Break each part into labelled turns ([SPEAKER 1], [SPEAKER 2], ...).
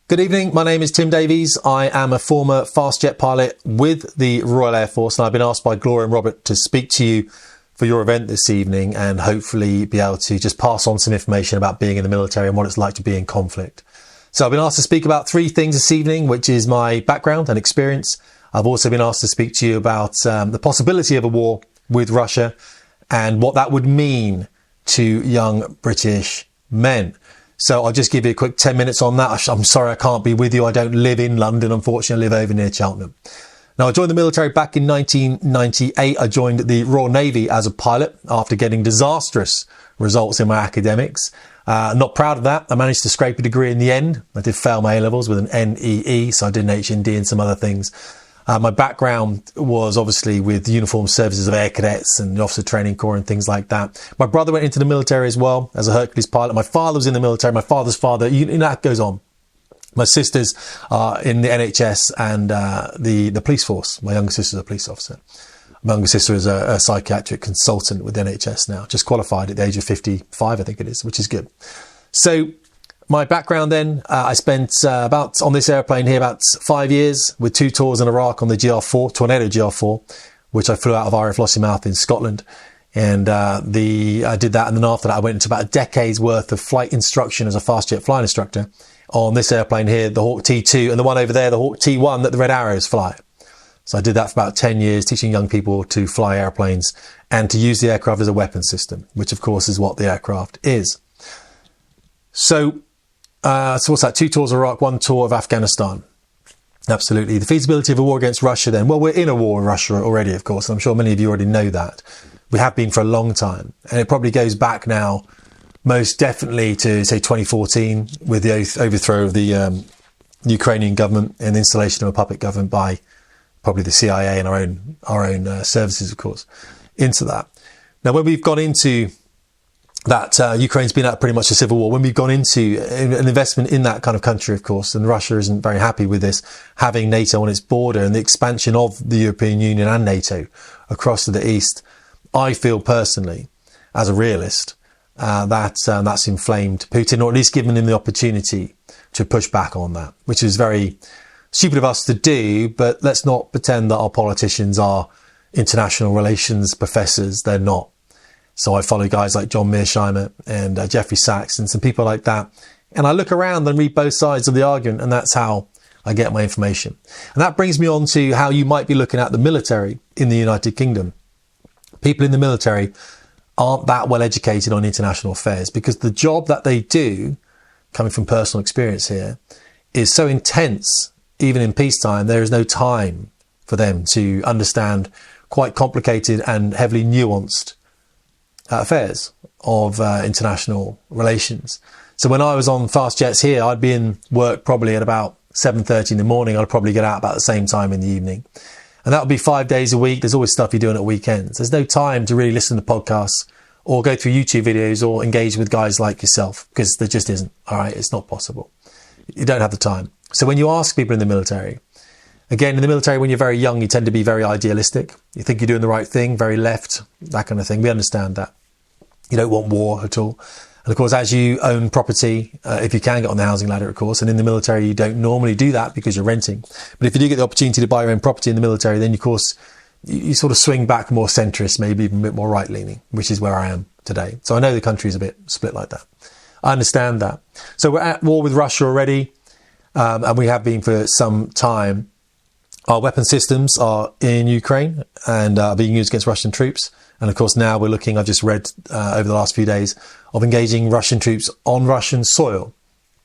[SPEAKER 1] Good evening, my name is Tim Davies. I am a former fast jet pilot with the Royal Air Force, and I've been asked by Gloria and Robert to speak to you for your event this evening and hopefully be able to just pass on some information about being in the military and what it's like to be in conflict. So I've been asked to speak about three things this evening, which is my background and experience. I've also been asked to speak to you about the possibility of a war with Russia and what that would mean to young British men. So I'll just give you a quick 10 minutes on that. I'm sorry I can't be with you. I don't live in London, unfortunately. I live over near Cheltenham. Now, I joined the military back in 1998. I joined the Royal Navy as a pilot after getting disastrous results in my academics. Not proud of that. I managed to scrape a degree in the end. I did fail my A-levels with an NEE, so I did an HND and some other things. My background was obviously with the uniformed services of Air Cadets and the Officer Training Corps and things like that. My brother went into the military as well as a Hercules pilot. My father was in the military. My father's father, that goes on. My sisters are in the NHS and the police force. My younger sister's a police officer. My younger sister is a psychiatric consultant with the NHS now, just qualified at the age of 55, I think it is, which is good. So my background then, I spent about on this airplane here about 5 years with 2 tours in Iraq on the GR4, Tornado GR4, which I flew out of Lossiemouth in Scotland. And I did that. And then after that, I went into about a decade's worth of flight instruction as a fast jet flying instructor on this airplane here, the Hawk T2, and the one over there, the Hawk T1 that the Red Arrows fly. So I did that for about 10 years, teaching young people to fly airplanes and to use the aircraft as a weapon system, which of course is what the aircraft is. So what's that? 2 tours of Iraq, 1 tour of Afghanistan. Absolutely. The feasibility of a war against Russia then. Well, we're in a war with Russia already, of course. And I'm sure many of you already know that. We have been for a long time. And it probably goes back now, most definitely to, say, 2014 with the overthrow of the Ukrainian government and the installation of a puppet government by probably the CIA and our own services, of course, into that. Now, when we've gone into that Ukraine's been at pretty much a civil war. When we've gone into an investment in that kind of country, of course, and Russia isn't very happy with this, having NATO on its border and the expansion of the European Union and NATO across to the east, I feel personally, as a realist, that's inflamed Putin, or at least given him the opportunity to push back on that, which is very stupid of us to do. But let's not pretend that our politicians are international relations professors. They're not. So I follow guys like John Mearsheimer and Jeffrey Sachs and some people like that. And I look around and read both sides of the argument, and that's how I get my information. And that brings me on to how you might be looking at the military in the United Kingdom. People in the military aren't that well educated on international affairs because the job that they do, coming from personal experience here, is so intense. Even in peacetime, there is no time for them to understand quite complicated and heavily nuanced affairs of international relations. So when I was on fast jets here, I'd be in work probably at about 7:30 in the morning. I'd probably get out about the same time in the evening. And that would be 5 days a week. There's always stuff you're doing at weekends. There's no time to really listen to podcasts or go through YouTube videos or engage with guys like yourself, because there just isn't. All right. It's not possible. You don't have the time. So when you ask people in the military, again, in the military, when you're very young, you tend to be very idealistic. You think you're doing the right thing, very left, that kind of thing. We understand that. You don't want war at all. And of course, as you own property, if you can get on the housing ladder, of course, and in the military, you don't normally do that because you're renting. But if you do get the opportunity to buy your own property in the military, then of course, you sort of swing back more centrist, maybe even a bit more right leaning, which is where I am today. So I know the country is a bit split like that. I understand that. So we're at war with Russia already, and we have been for some time. Our weapon systems are in Ukraine and are being used against Russian troops. And of course, now we're looking, I've just read over the last few days, of engaging Russian troops on Russian soil,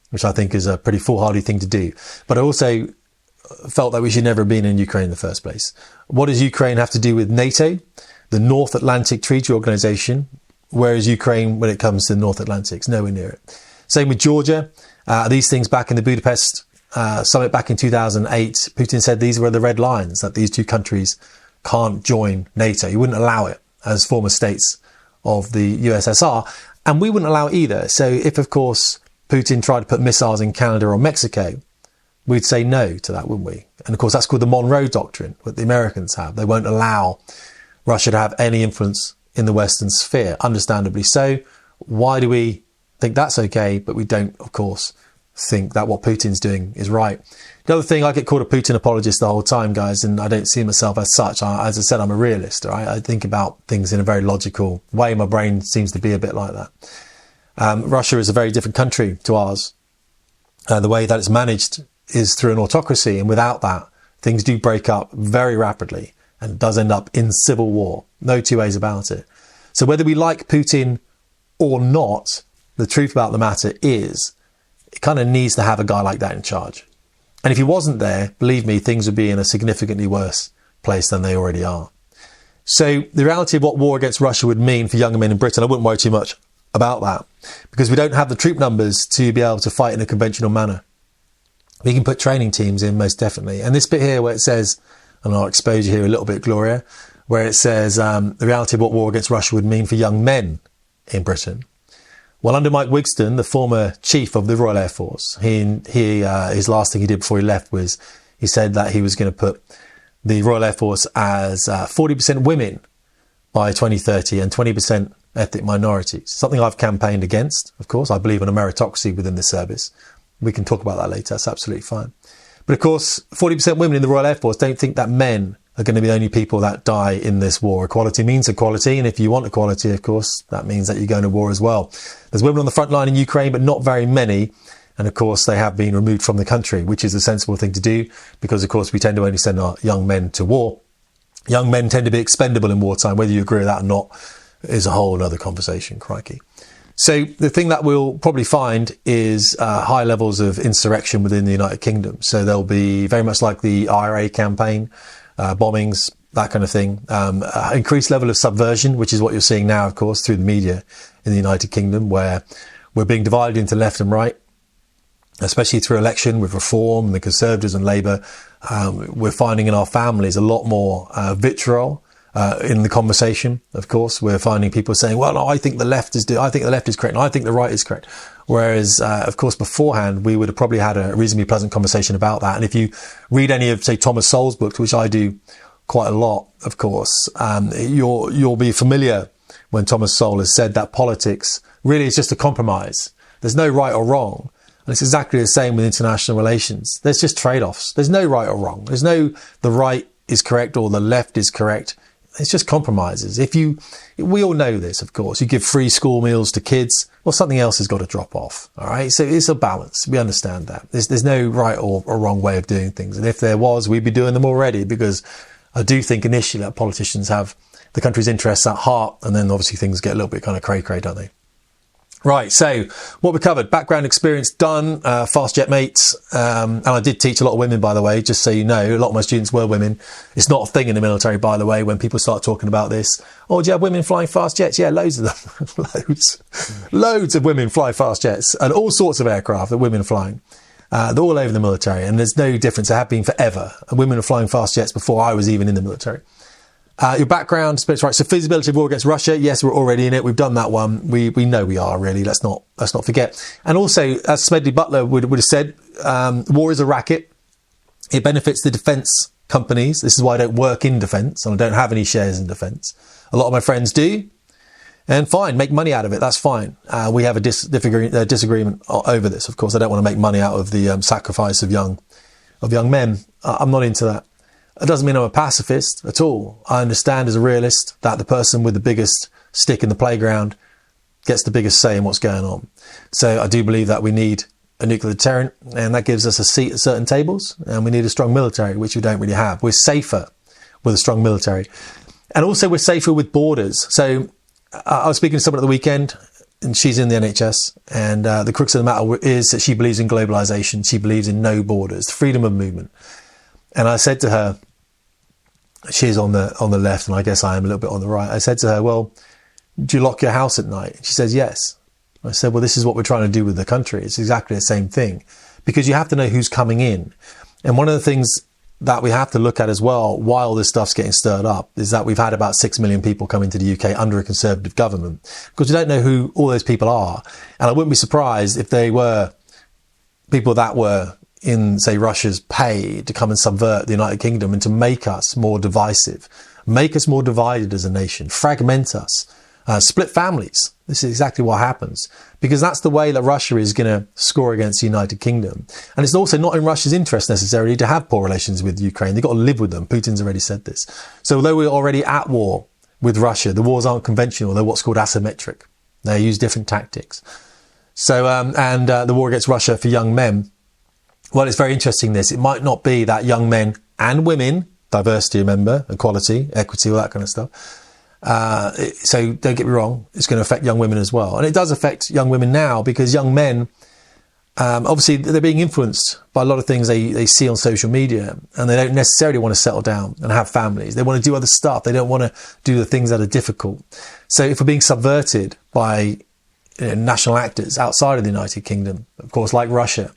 [SPEAKER 1] which I think is a pretty foolhardy thing to do. But I also felt that we should never have been in Ukraine in the first place. What does Ukraine have to do with NATO, the North Atlantic Treaty Organization? Where is Ukraine when it comes to the North Atlantic? It's nowhere near it. Same with Georgia. These things back in the Budapest summit back in 2008, Putin said these were the red lines, that these two countries can't join NATO. He wouldn't allow it as former states of the USSR, and we wouldn't allow it either. So if, of course, Putin tried to put missiles in Canada or Mexico, we'd say no to that, wouldn't we? And of course, that's called the Monroe Doctrine, what the Americans have. They won't allow Russia to have any influence in the Western sphere, understandably so. Why do we think that's okay, but we don't, of course, think that what Putin's doing is right. The other thing, I get called a Putin apologist the whole time, guys, and I don't see myself as such. As I said, I'm a realist, right? I think about things in a very logical way. My brain seems to be a bit like that. Russia is a very different country to ours. The way that it's managed is through an autocracy, and without that, things do break up very rapidly and does end up in civil war. No two ways about it. So whether we like Putin or not, the truth about the matter is it kind of needs to have a guy like that in charge. And if he wasn't there, believe me, things would be in a significantly worse place than they already are. So the reality of what war against Russia would mean for younger men in Britain, I wouldn't worry too much about that, because we don't have the troop numbers to be able to fight in a conventional manner. We can put training teams in, most definitely. And this bit here where it says, and I'll expose you here a little bit, Gloria, where it says the reality of what war against Russia would mean for young men in Britain. Well, under Mike Wigston, the former chief of the Royal Air Force, his last thing he did before he left was he said that he was going to put the Royal Air Force as 40% women by 2030 and 20% ethnic minorities. Something I've campaigned against, of course. I believe in a meritocracy within the service. We can talk about that later. That's absolutely fine. But of course, 40% women in the Royal Air Force don't think that men are going to be the only people that die in this war. Equality means equality, and if you want equality, of course, that means that you're going to war as well. There's women on the front line in Ukraine, but not very many. And of course, they have been removed from the country, which is a sensible thing to do, because of course, we tend to only send our young men to war. Young men tend to be expendable in wartime. Whether you agree with that or not is a whole other conversation, crikey. So the thing that we'll probably find is high levels of insurrection within the United Kingdom. So there'll be very much like the IRA campaign, bombings, that kind of thing. Increased level of subversion, which is what you're seeing now, of course, through the media in the United Kingdom, where we're being divided into left and right, especially through election with Reform and the Conservatives and Labour. We're finding in our families a lot more vitriol in the conversation. Of course, we're finding people saying, well, no, I think the left is correct, and I think the right is correct. Whereas, of course, beforehand, we would have probably had a reasonably pleasant conversation about that. And if you read any of, say, Thomas Sowell's books, which I do quite a lot, of course, you'll be familiar when Thomas Sowell has said that politics really is just a compromise. There's no right or wrong. And it's exactly the same with international relations. There's just trade-offs. There's no right or wrong. There's no the right is correct or the left is correct. It's just compromises. We all know this, of course. You give free school meals to kids, well, something else has got to drop off. All right. So it's a balance. We understand that. There's no right or wrong way of doing things. And if there was, we'd be doing them already, because I do think initially that politicians have the country's interests at heart. And then obviously things get a little bit kind of cray-cray, don't they? Right, so what we covered, background experience done, fast jet mates, and I did teach a lot of women, by the way, just so you know. A lot of my students were women. It's not a thing in the military, by the way, when people start talking about this. Oh, do you have women flying fast jets? Yeah, loads of them. Loads of women fly fast jets, and all sorts of aircraft that women are flying. They're all over the military, and there's no difference. There have been forever. Women are flying fast jets before I was even in the military. Your background, right? So feasibility of war against Russia. Yes, we're already in it. We've done that one. We know we are, really. Let's not forget. And also, as Smedley Butler would have said, war is a racket. It benefits the defence companies. This is why I don't work in defence, and I don't have any shares in defence. A lot of my friends do, and fine, make money out of it. That's fine. We have a disagreement over this. Of course, I don't want to make money out of the sacrifice of young men. I'm not into that. It doesn't mean I'm a pacifist at all. I understand as a realist that the person with the biggest stick in the playground gets the biggest say in what's going on. So I do believe that we need a nuclear deterrent, and that gives us a seat at certain tables, and we need a strong military, which we don't really have. We're safer with a strong military. And also we're safer with borders. So I was speaking to someone at the weekend, and she's in the NHS, and the crux of the matter is that she believes in globalisation. She believes in no borders, freedom of movement. And I said to her, she's on the left, and I guess I am a little bit on the right. I said to her, well, do you lock your house at night? She says, yes. I said, well, this is what we're trying to do with the country. It's exactly the same thing, because you have to know who's coming in. And one of the things that we have to look at as well, while this stuff's getting stirred up, is that we've had about 6 million people come into the UK under a Conservative government, because we don't know who all those people are. And I wouldn't be surprised if they were people that were in, say, Russia's pay to come and subvert the United Kingdom and to make us more divisive, make us more divided as a nation, fragment us, split families. This is exactly what happens, because that's the way that Russia is going to score against the United Kingdom. And it's also not in Russia's interest necessarily to have poor relations with Ukraine. They've got to live with them. Putin's already said this. So although we're already at war with Russia, the wars aren't conventional. They're what's called asymmetric. They use different tactics. So, the war against Russia for young men. Well, it's very interesting this. It might not be that young men and women, diversity, remember, equality, equity, all that kind of stuff. So don't get me wrong, it's going to affect young women as well. And it does affect young women now, because young men, obviously they're being influenced by a lot of things they see on social media, and they don't necessarily want to settle down and have families. They want to do other stuff. They don't want to do the things that are difficult. So if we're being subverted by national actors outside of the United Kingdom, of course, like Russia,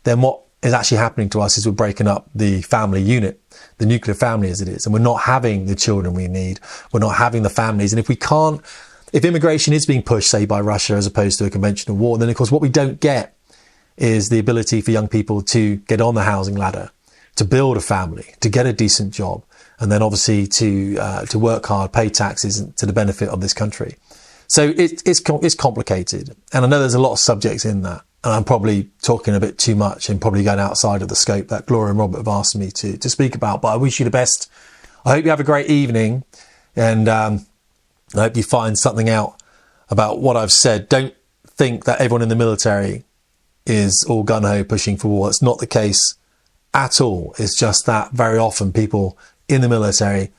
[SPEAKER 1] then what is actually happening to us is we're breaking up the family unit, the nuclear family as it is, and we're not having the children we need. We're not having the families. And if immigration is being pushed, say, by Russia as opposed to a conventional war, then of course what we don't get is the ability for young people to get on the housing ladder, to build a family, to get a decent job, and then obviously to work hard, pay taxes to the benefit of this country. So it's complicated. And I know there's a lot of subjects in that. And I'm probably talking a bit too much and probably going outside of the scope that Gloria and Robert have asked me to speak about. But I wish you the best. I hope you have a great evening. And I hope you find something out about what I've said. Don't think that everyone in the military is all gung-ho pushing for war. It's not the case at all. It's just that very often people in the military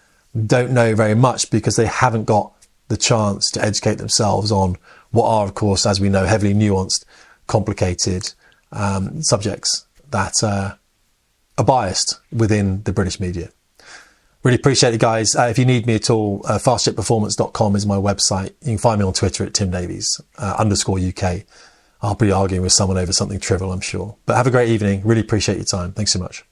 [SPEAKER 1] don't know very much because they haven't got the chance to educate themselves on what are, of course, as we know, heavily nuanced, complicated subjects that are biased within the British media. Really appreciate it, guys. If you need me at all, fastjetperformance.com is my website. You can find me on Twitter at Tim Davies _UK. I'll be arguing with someone over something trivial, I'm sure. But have a great evening. Really appreciate your time. Thanks so much.